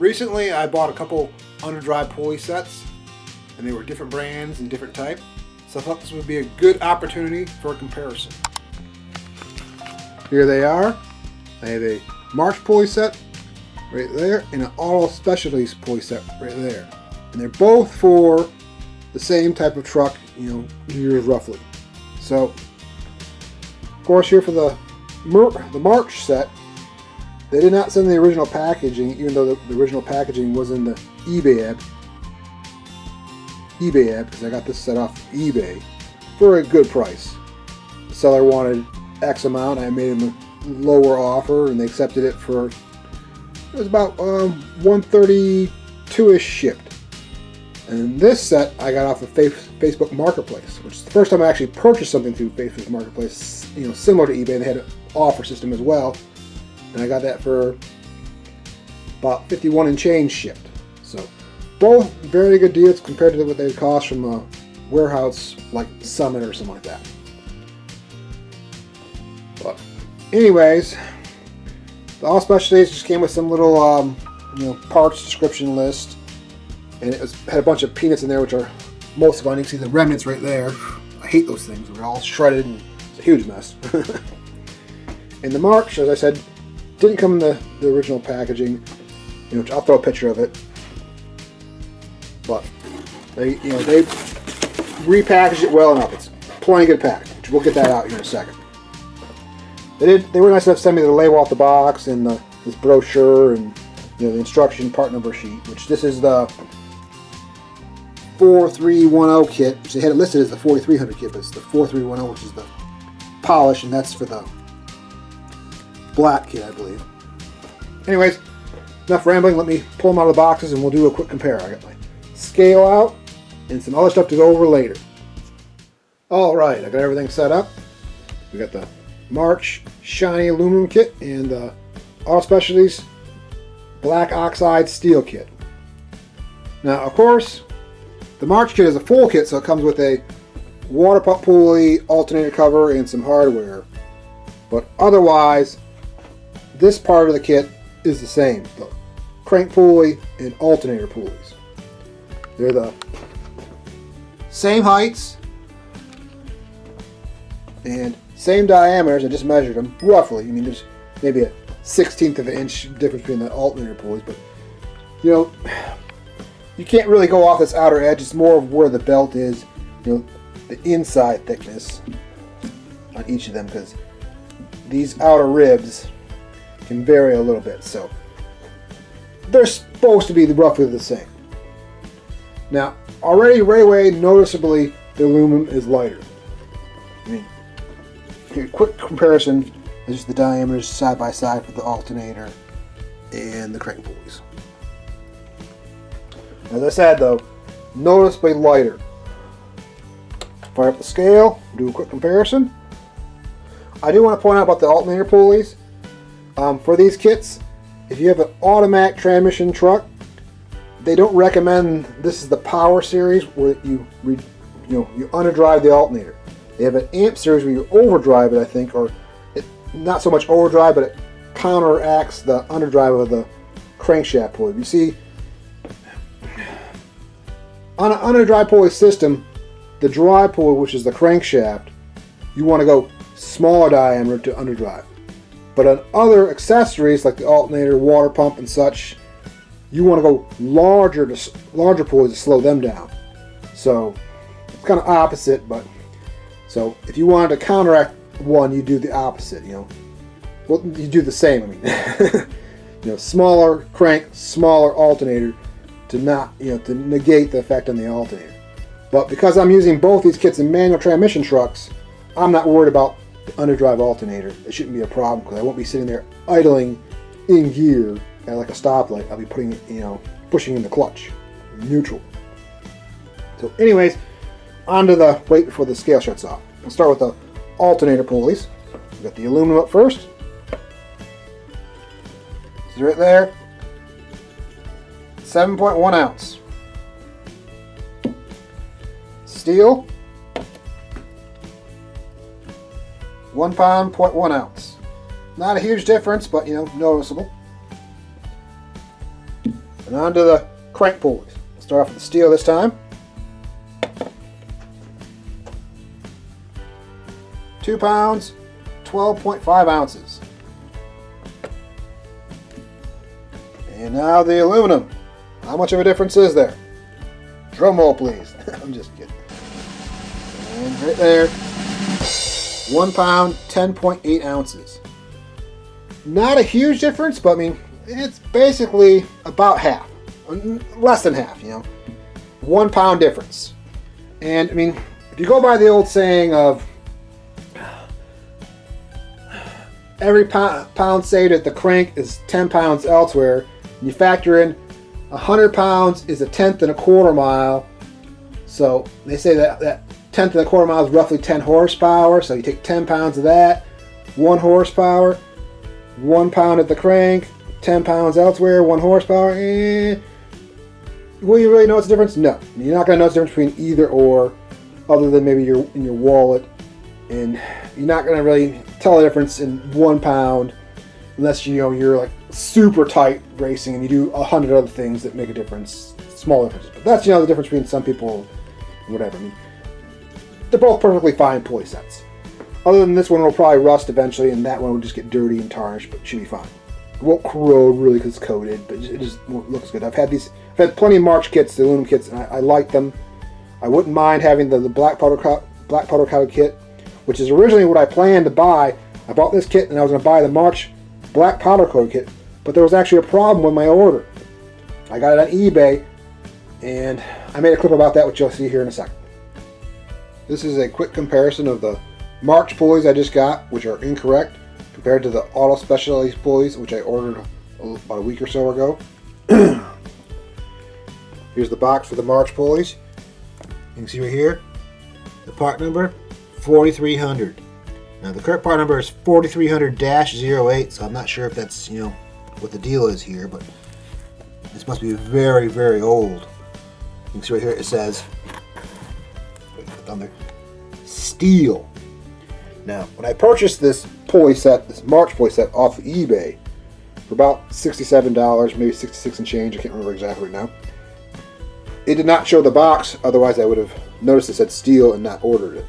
Recently I bought a couple UnderDrive pulley sets, and they were different brands and different type, so I thought this would be a good opportunity for a comparison. Here they are. I have a March pulley set right there and an Auto Specialties pulley set right there, and they're both for the same type of truck, years roughly. So, of course, here for the March set, they did not send the original packaging, even though the original packaging was in the eBay app, because I got this set off eBay for a good price. The seller wanted X amount. I made him a lower offer, and they accepted it for, it was about $132-ish shipped. And this set I got off of Facebook Marketplace, which is the first time I actually purchased something through Facebook Marketplace, similar to eBay. They had an offer system as well, and I got that for about $51 and change shipped. So both very good deals compared to what they would cost from a warehouse like Summit or something like that. But anyways, the Auto Specialties just came with some little parts description list, and it had a bunch of peanuts in there, which are most fun. You can see the remnants right there. I hate those things. They're all shredded, and it's a huge mess. And the March, as I said, didn't come in the original packaging, which I'll throw a picture of it. But they repackaged it well enough. It's plenty good package. We'll get that out here in a second. They were nice enough to send me the label off the box and this brochure and the instruction part number sheet, which this is the 4310 kit, which they had it listed as the 4300 kit, but it's the 4310, which is the polish, and that's for the black kit, I believe. Anyways, enough rambling. Let me pull them out of the boxes and we'll do a quick compare. I got my scale out and some other stuff to go over later. Alright, I got everything set up. We got the March shiny aluminum kit and the Auto Specialties black oxide steel kit. Now, of course, the March kit is a full kit, so it comes with a water pump pulley, alternator cover, and some hardware. But otherwise, this part of the kit is the same. The crank pulley and alternator pulleys. They're the same heights and same diameters. I just measured them roughly. There's maybe a 1/16 of an inch difference between the alternator pulleys, but you can't really go off this outer edge. It's more of where the belt is, the inside thickness on each of them, because these outer ribs can vary a little bit. So they're supposed to be roughly the same. Now, already right away, noticeably, the aluminum is lighter. Here, quick comparison is just the diameters side by side for the alternator and the crank pulleys. As I said, though, noticeably lighter. Fire up the scale, do a quick comparison. I do want to point out about the alternator pulleys. For these kits, if you have an automatic transmission truck, they don't recommend, this is the power series where you underdrive the alternator. They have an amp series where you overdrive it, I think, or not so much overdrive, but it counteracts the underdrive of the crankshaft pulley. You see, on an underdrive pulley system, the drive pulley, which is the crankshaft, you want to go smaller diameter to underdrive. But on other accessories like the alternator, water pump, and such, you want to go larger pulleys to slow them down. So it's kind of opposite, but so if you wanted to counteract one, you do the opposite. Well, you do the same. Smaller crank, smaller alternator to not, to negate the effect on the alternator. But because I'm using both these kits in manual transmission trucks, I'm not worried about the underdrive alternator. It shouldn't be a problem because I won't be sitting there idling in gear at like a stoplight. I'll be putting pushing in the clutch, neutral. So anyways, onto the weight before the scale shuts off. I'll start with the alternator pulleys. We've got the aluminum up first. See right there, 7.1 ounce. Steel, 1 pound, 0.1 ounce. Not a huge difference, but noticeable. And on to the crank pulleys. We'll start off with the steel this time. 2 pounds, 12.5 ounces. And now the aluminum. How much of a difference is there? Drum roll, please. I'm just kidding. And right there, 1 pound, 10.8 ounces. Not a huge difference, but I mean, it's basically about half. Less than half, you know. 1 pound difference. And I mean, if you go by the old saying of every pound saved at the crank is 10 pounds elsewhere, and you factor in 100 pounds is a tenth and a quarter mile. So they say that tenth and a quarter mile is roughly 10 horsepower. So you take 10 pounds of that, 1 horsepower, 1 pound at the crank, 10 pounds elsewhere, 1 horsepower. Will you really notice the difference? No. You're not going to notice the difference between either or, other than maybe in your wallet. And you're not going to really tell the difference in 1 pound unless you're like super tight racing and you do 100 other things that make a difference, small differences. But that's the difference between some people and whatever. I mean, they're both perfectly fine pulley sets. Other than this one will probably rust eventually, and that one will just get dirty and tarnished, but it should be fine. It won't corrode really because it's coated, but it just looks good. I've had plenty of March kits, the aluminum kits, and I like them. I wouldn't mind having the black powder coated kit, which is originally what I planned to buy. I bought this kit and I was going to buy the March black powder coated kit, but there was actually a problem with my order. I got it on eBay, and I made a clip about that, which you'll see here in a second. This is a quick comparison of the March pulleys I just got, which are incorrect, compared to the Auto Specialties pulleys, which I ordered about a week or so ago. Here's the box for the March pulleys. You can see right here, the part number 4300. Now the correct part number is 4300-08, so I'm not sure if that's, what the deal is here, but this must be very, very old. You can see right here it says, steel. Now, when I purchased this pulley set, this March pulley set off of eBay for about $67, maybe 66 and change, I can't remember exactly right now. It did not show the box, otherwise I would have noticed it said steel and not ordered it.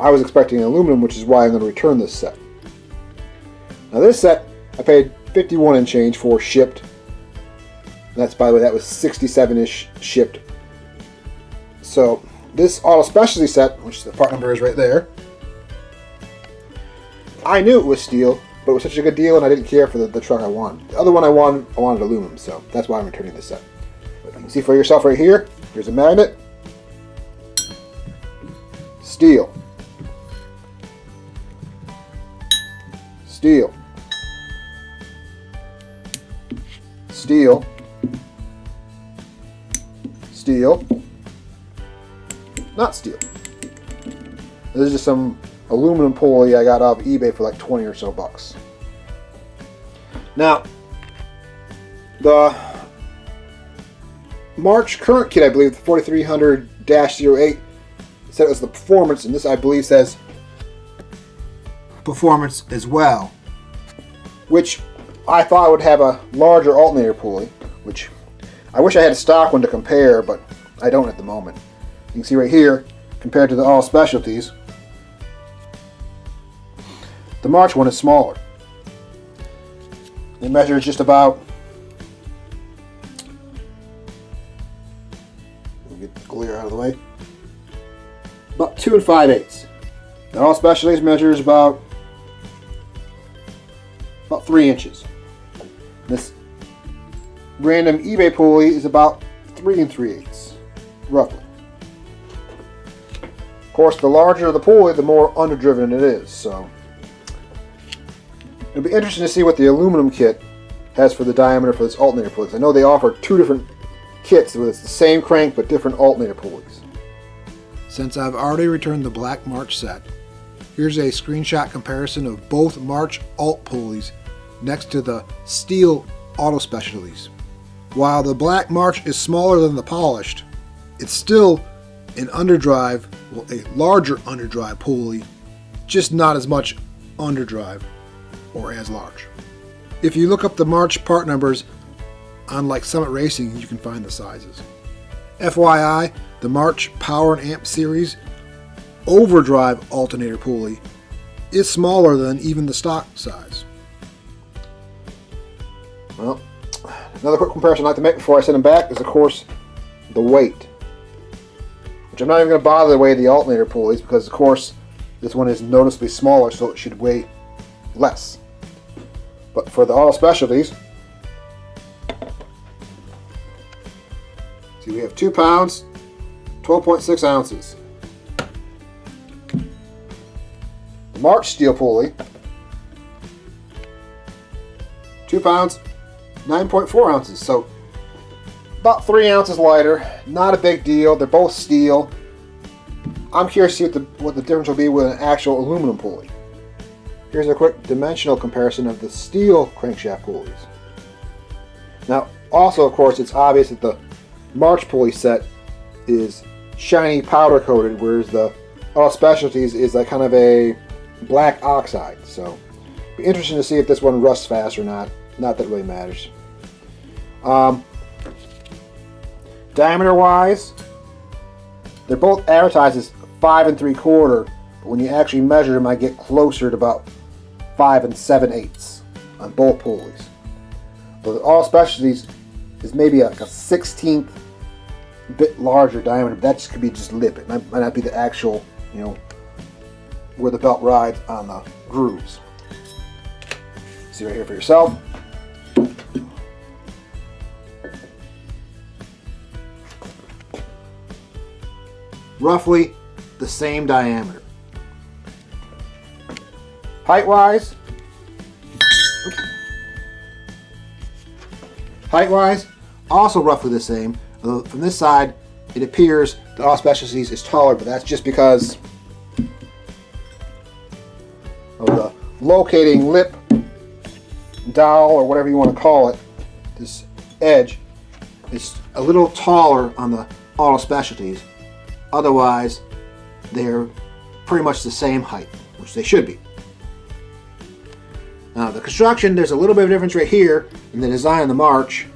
I was expecting aluminum, which is why I'm going to return this set. Now this set, I paid $51 and change for shipped. And that's, by the way, that was 67-ish shipped. So this Auto Specialty set, which the part number is right there, I knew it was steel, but it was such a good deal and I didn't care for the truck I wanted. The other one I wanted aluminum, so that's why I'm returning this set. But you can see for yourself right here, here's a magnet. Steel. Steel. Steel. Steel. Not steel. This is just some aluminum pulley I got off eBay for like 20 or so bucks. Now, the March current kit, I believe, the 4300-08, said it was the performance, and this I believe says performance as well, which I thought would have a larger alternator pulley, which I wish I had a stock one to compare, but I don't at the moment. You can see right here, compared to the Auto Specialties, the March one is smaller. It measures just about, we'll get the glare out of the way, about 2 5/8. The Auto Specialties measures about 3 inches. This random eBay pulley is about 3 3/8, roughly. Of course, the larger the pulley, the more underdriven it is, so it'll be interesting to see what the aluminum kit has for the diameter for this alternator pulley. I know they offer 2 different kits where it's the same crank but different alternator pulleys. Since I've already returned the black March set, here's a screenshot comparison of both March alt pulleys next to the steel Auto Specialties. While the black March is smaller than the polished, it's still an underdrive, well, a larger underdrive pulley, just not as much underdrive or as large. If you look up the March part numbers on like Summit Racing, you can find the sizes. FYI, the March Power and Amp Series overdrive alternator pulley is smaller than even the stock size. Well, another quick comparison I'd like to make before I send them back is, of course, the weight. Which I'm not even going to bother to weigh the alternator pulleys because, of course, this one is noticeably smaller, so it should weigh less. But for the Auto Specialties, see, we have 2 pounds, 12.6 ounces. The March steel pulley, 2 pounds, 9.4 ounces. So about 3 ounces lighter. Not a big deal. They're both steel. I'm curious to see what the difference will be with an actual aluminum pulley. Here's a quick dimensional comparison of the steel crankshaft pulleys. Now, also, of course, it's obvious that the March pulley set is shiny powder coated, whereas the Auto Specialties is like kind of a black oxide. So, be interesting to see if this one rusts fast or not. Not that it really matters. Diameter wise, they're both advertised as 5 3/4, but when you actually measure them, I get closer to about 5 7/8 on both pulleys. But the Auto Specialties is maybe like a 1/16 bit larger diameter, but that just could be just lip. It might not be the actual, you know, where the belt rides on the grooves. See right here for yourself. Roughly the same diameter. Height-wise, also roughly the same. From this side, it appears the Auto Specialties is taller, but that's just because of the locating lip dowel, or whatever you want to call it. This edge is a little taller on the Auto Specialties. Otherwise, they're pretty much the same height, which they should be. Now, the construction, there's a little bit of difference right here in the design of the March.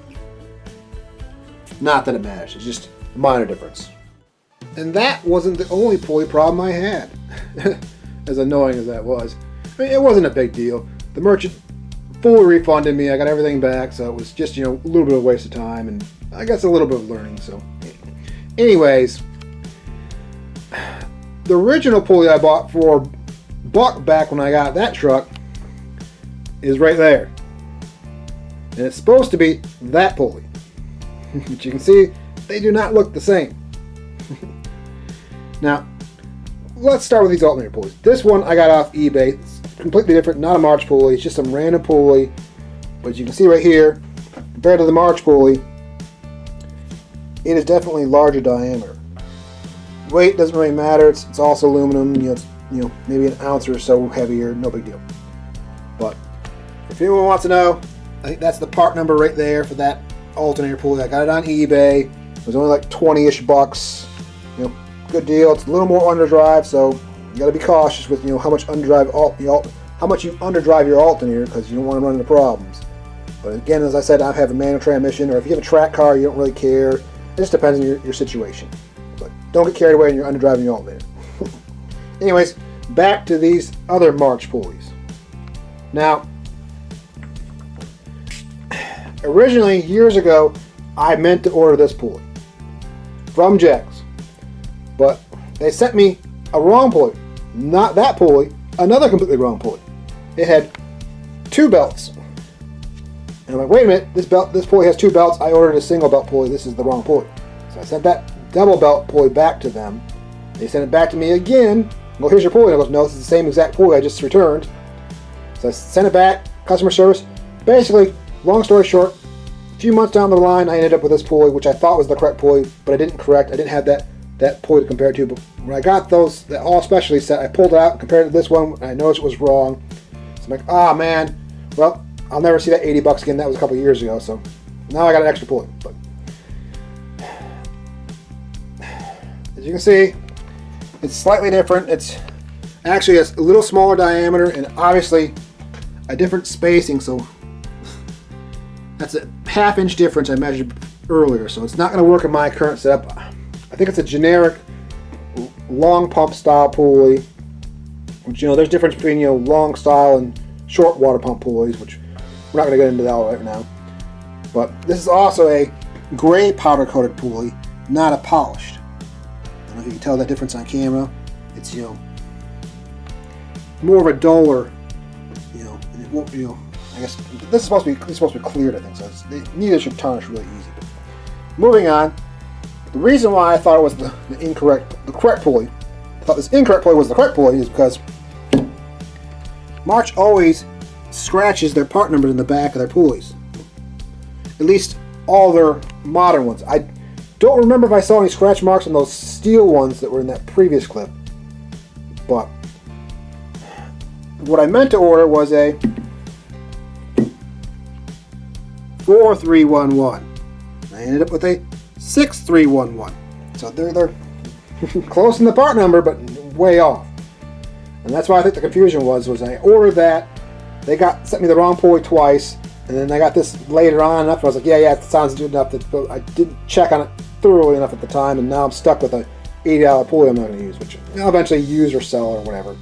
Not that it matters, it's just a minor difference. And that wasn't the only pulley problem I had, as annoying as that was. I mean, it wasn't a big deal. The merchant fully refunded me, I got everything back, so it was just, you know, a little bit of a waste of time, and I guess a little bit of learning, so. Anyways, the original pulley I bought for $1 back when I got that truck is right there. And it's supposed to be that pulley. But you can see they do not look the same. Now, let's start with these alternator pulleys. This one I got off eBay. It's completely different, not a March pulley. It's just some random pulley. But you can see right here, compared to the March pulley, it is definitely larger diameter. Weight doesn't really matter. It's also aluminum. It's maybe an ounce or so heavier. No big deal. But if anyone wants to know, I think that's the part number right there for that alternator pulley. I got it on eBay. It was only like 20-ish bucks. Good deal. It's a little more underdrive, so you got to be cautious with how much underdrive how much you underdrive your alternator, because you don't want to run into problems. But again, as I said, I have a manual transmission, or if you have a track car, you don't really care. It just depends on your situation. But don't get carried away when you're underdriving your alternator. Anyways, back to these other March pulleys. Now, originally, years ago, I meant to order this pulley from Jex, but they sent me a wrong pulley. Not that pulley, another completely wrong pulley. It had 2 belts. And I'm like, wait a minute, this pulley has 2 belts. I ordered a single belt pulley. This is the wrong pulley. So I sent that double belt pulley back to them. They sent it back to me again. Well, here's your pulley. I go, no, this is the same exact pulley I just returned. So I sent it back, customer service. Basically, long story short, a few months down the line, I ended up with this pulley, which I thought was the correct pulley, but I didn't have that pulley to compare it to. But when I got that All Specialty set, I pulled it out and compared it to this one, and I noticed it was wrong. So I'm like, ah, man, well, I'll never see that 80 bucks again. That was a couple years ago, so now I got an extra pulley. But as you can see, it's slightly different. It's actually a little smaller diameter and obviously a different spacing, so that's a 1/2 inch difference I measured earlier, so it's not going to work in my current setup. I think it's a generic long pump style pulley, which, you know, there's a difference between, you know, long style and short water pump pulleys, which we're not going to get into that right now. But this is also a gray powder coated pulley, not a polished. I don't know if you can tell that difference on camera. It's, you know, more of a duller, you know, and it won't, you know, I guess this is supposed to be cleared, I think, so neither should tarnish really easy. But moving on, the reason why I thought it was the correct pulley, I thought this incorrect pulley was the correct pulley, is because March always scratches their part numbers in the back of their pulleys. At least all their modern ones. I don't remember if I saw any scratch marks on those steel ones that were in that previous clip. But what I meant to order was a 4311. I ended up with a 6311. So they're close in the part number, but way off. And that's why I think the confusion was I ordered that, they sent me the wrong pulley twice, and then I got this later on enough, I was like, yeah, it sounds good enough, but I didn't check on it thoroughly enough at the time, and now I'm stuck with a $80 pulley I'm not going to use, which I'll eventually use or sell or whatever.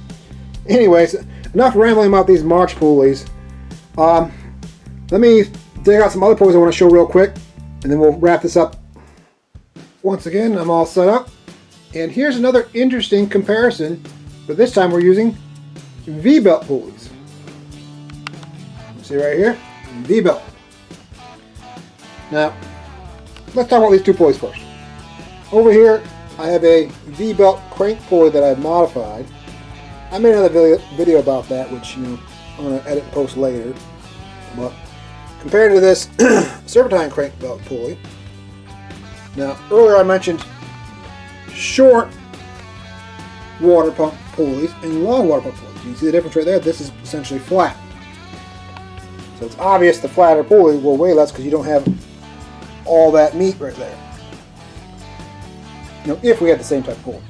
Anyways, enough rambling about these March pulleys. Let me dig out some other pulleys I want to show real quick, and then we'll wrap this up. Once again, I'm all set up. And here's another interesting comparison, but this time we're using V-belt pulleys. See right here? V-belt. Now, let's talk about these two pulleys first. Over here, I have a V-belt crank pulley that I've modified. I made another video about that, which, you know, I'm going to edit and post later. But compared to this serpentine crank belt pulley, now earlier I mentioned short water pump pulleys and long water pump pulleys. You can see the difference right there. This is essentially flat. So it's obvious the flatter pulley will weigh less because you don't have all that meat right there. You know, if we had the same type of pulley.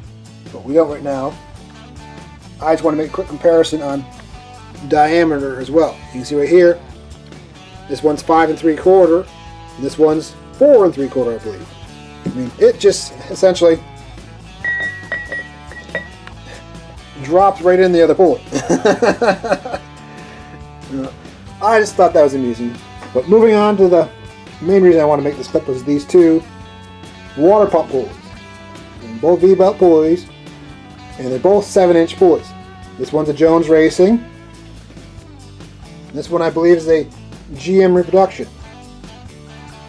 But we don't right now. I just want to make a quick comparison on diameter as well. You can see right here, this one's 5 3/4, and this one's 4 3/4, I believe. I mean, it just essentially drops right in the other pulley. I just thought that was amusing. But moving on to the main reason I want to make this clip was these two water pump pulleys. And both V-belt pulleys, and they're both 7-inch pulleys. This one's a Jones Racing. This one I believe is a GM reproduction.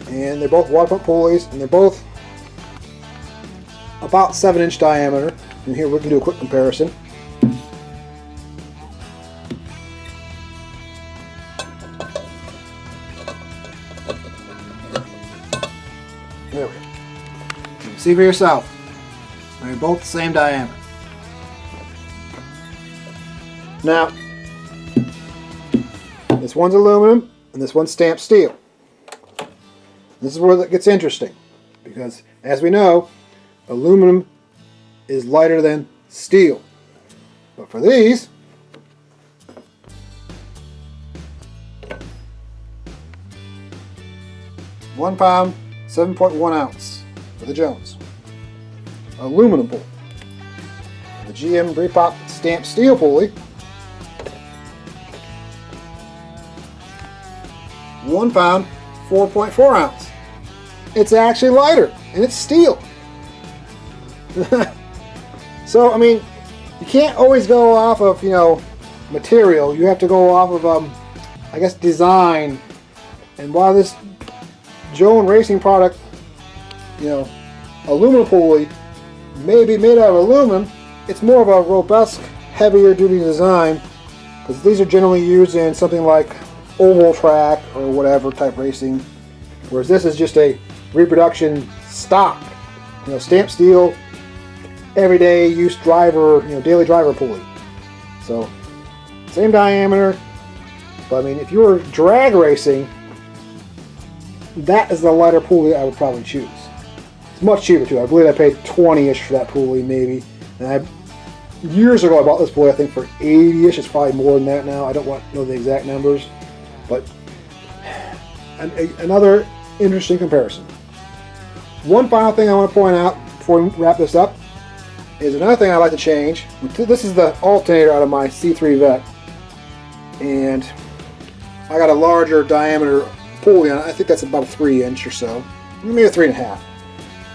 And they're both water pump pulleys, and they're both about 7-inch diameter. And here we can do a quick comparison. There we go. You can see for yourself. They're both the same diameter. Now, this one's aluminum and this one's stamped steel. This is where it gets interesting, because as we know, aluminum is lighter than steel. But for these, £1 pound, 7.1 ounce for the Jones. Aluminum pulley. The GM Repop stamped steel pulley, £1 pound, 4.4 ounce. It's actually lighter, and it's steel. So, I mean, you can't always go off of, you know, material. You have to go off of, I guess, design. And while this Jones Racing product, you know, aluminum pulley may be made out of aluminum, it's more of a robust, heavier duty design, because these are generally used in something like oval track or whatever type racing, whereas this is just a reproduction stock, you know, stamped steel, everyday use driver, you know, daily driver pulley. So same diameter, but I mean, if you were drag racing, that is the lighter pulley I would probably choose. It's much cheaper too. I believe I paid 20-ish for that pulley, maybe. And years ago I bought this pulley, I think for 80-ish. It's probably more than that now. I don't know the exact numbers, but another interesting comparison. One final thing I want to point out before we wrap this up is another thing I like to change. This is the alternator out of my C3 Vet, and I got a larger diameter pulley on it. I think that's about a 3-inch or so, maybe a 3.5.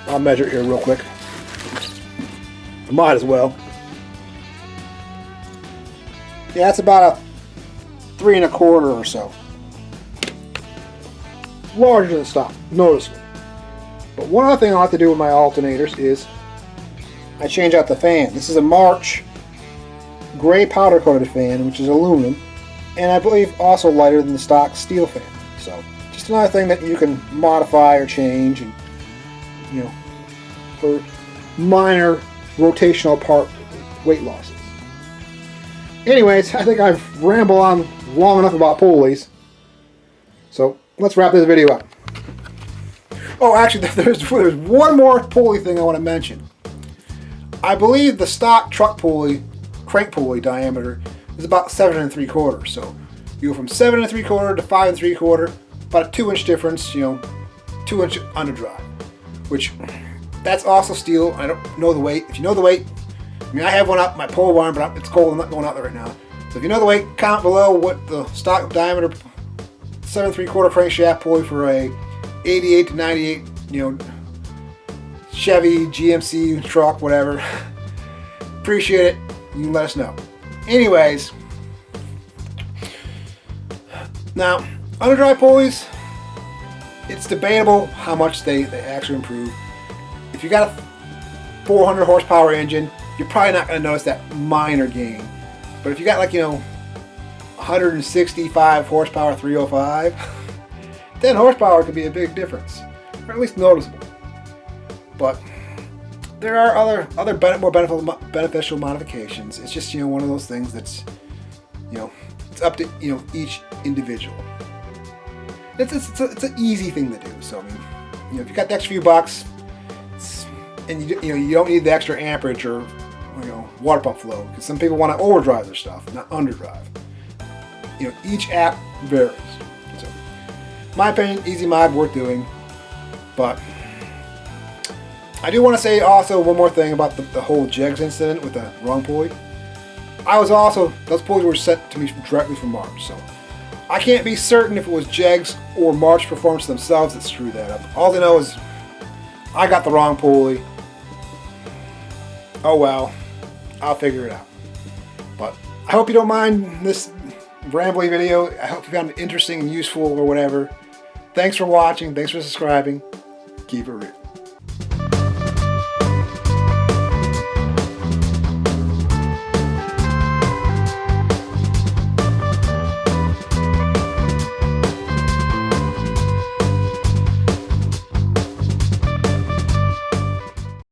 I'll measure it here real quick. Might as well. Yeah, it's about a 3 1/4 or so. Larger than stock, noticeable. But one other thing I like to do with my alternators is I change out the fan. This is a March gray powder coated fan, which is aluminum, and I believe also lighter than the stock steel fan. So just another thing that you can modify or change, and you know, for minor rotational part weight losses. Anyways, I think I've rambled on long enough about pulleys, so let's wrap this video up. Oh, actually, there's one more pulley thing I want to mention. I believe the stock truck pulley, crank pulley diameter is about 7 3/4. So you go from 7 3/4 to 5 3/4, about a 2-inch difference. 2-inch UnderDrive, which that's also steel. I don't know the weight. If you know the weight, I mean, I have one up my pole barn, but it's cold. I'm not going out there right now. So if you know the weight, comment below what the stock diameter 7 3/4 crankshaft pulley for a 88 to 98, Chevy, GMC truck, whatever. Appreciate it. You can let us know. Anyways, now UnderDrive pulleys, it's debatable how much they actually improve. If you got a 400 horsepower engine, you're probably not going to notice that minor gain. But if you got 165 horsepower 305, 10 horsepower could be a big difference, or at least noticeable. But there are other more beneficial modifications. It's just one of those things that's it's up to each individual. It's an easy thing to do. So I mean, if you got the extra few bucks, and you don't need the extra amperage or water pump flow, because some people want to overdrive their stuff, not underdrive. Each app varies. So, in my opinion, easy mod, worth doing. But I do want to say also one more thing about the whole jegs incident with the wrong pulley. Those pulleys were sent to me directly from March, so I can't be certain if it was jegs or March Performance themselves that screwed that up. All I know is I got the wrong pulley. Oh well, I'll figure it out. But I hope you don't mind this rambly video. I hope you found it interesting and useful or whatever. Thanks for watching. Thanks for subscribing. Keep it real.